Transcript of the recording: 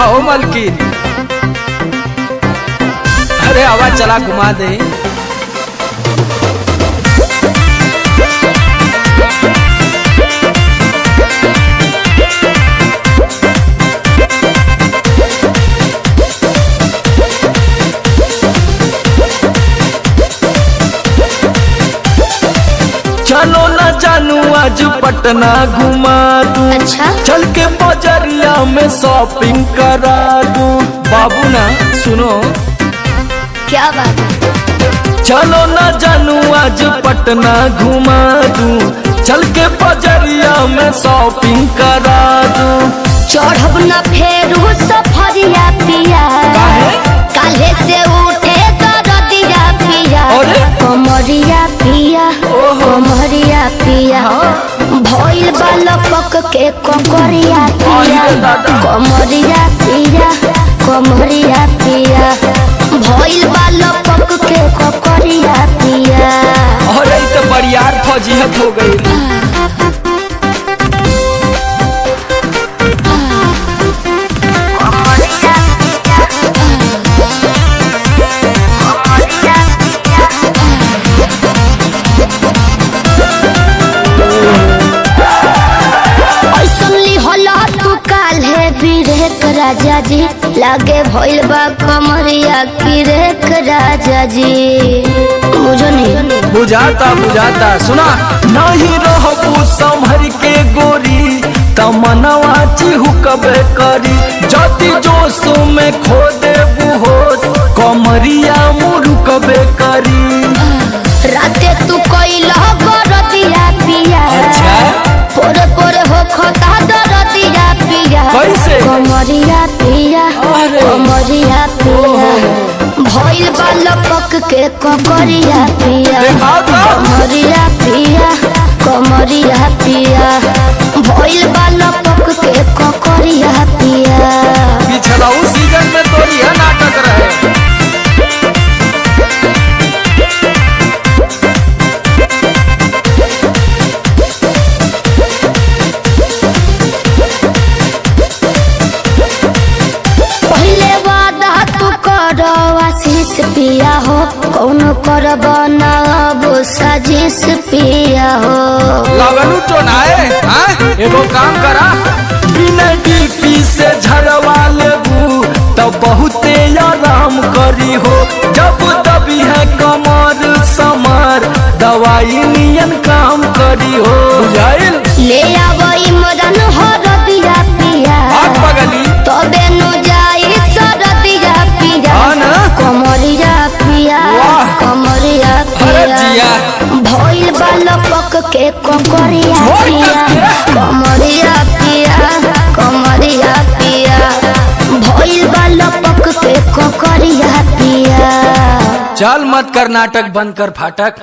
हो मलकिन। अरे आवाज चला घुमा दे। चलो ना जानू आज पटना घुमा दूं। अच्छा? चल के बजरिया में शॉपिंग करा दूं। बाबू ना सुनो, क्या बात है? चलो ना जानू आज पटना घुमा दूं। चल के बजरिया में शॉपिंग करा दूं। चढ़ब न फेरू सफरिया पिया, काले से उठे दरदिया पिया। अरे? कमरिया पिया, कमरिया पिया, भइल बालपक के ककरिया पिया। अरे दादा। कमरिया पिया, कमरिया पिया, भइल बालपक के ककरिया पिया। अरे तो बरियार फौजियत हो गई। राजा जी लागे भइल बा कमरिया की रेख राजा जी। मुझे नहीं बुझाता बुझाता सुना नहीं रहबू संभर के गोरी तमनवा चिहुकबे करी। जति जोश में खो देबू होश कमरिया मुरुकबे करी। राते तू कइला बरदिया पिया। अच्छा? पोरे पोरे हो खता दरदिया पिया। कैसे? कमरिया पिया, अरे। कमरिया पिया, भइल बालपक के ककरिया पिया। दिखाओ तो। कमरिया पिया, कमरिया पिया, भइल बालपक के ककरिया पिया। पिछला सीजन में तो यह नाटक रहे। आशीष पिया हो कौन करब ना अब साजिश पिया हो। लगलू तो नाए एगो काम करा बिना डीपी से झड़वा लेबू तो बहुते आराम करी हो। जब दबी है कमर समर दवाई नियन काम करी हो। बुझाइल? ले आवई मदन हो रदिया पिया, पगली तबे नु जाई सरदिया पिया। कमरिया पिया, कमरिया पिया, भइल बालपक के ककरिया पिया। कमरिया पिया, कमरिया पिया, भइल बालपक के ककरिया पिया। चल मत कर नाटक, बंद कर फाटक।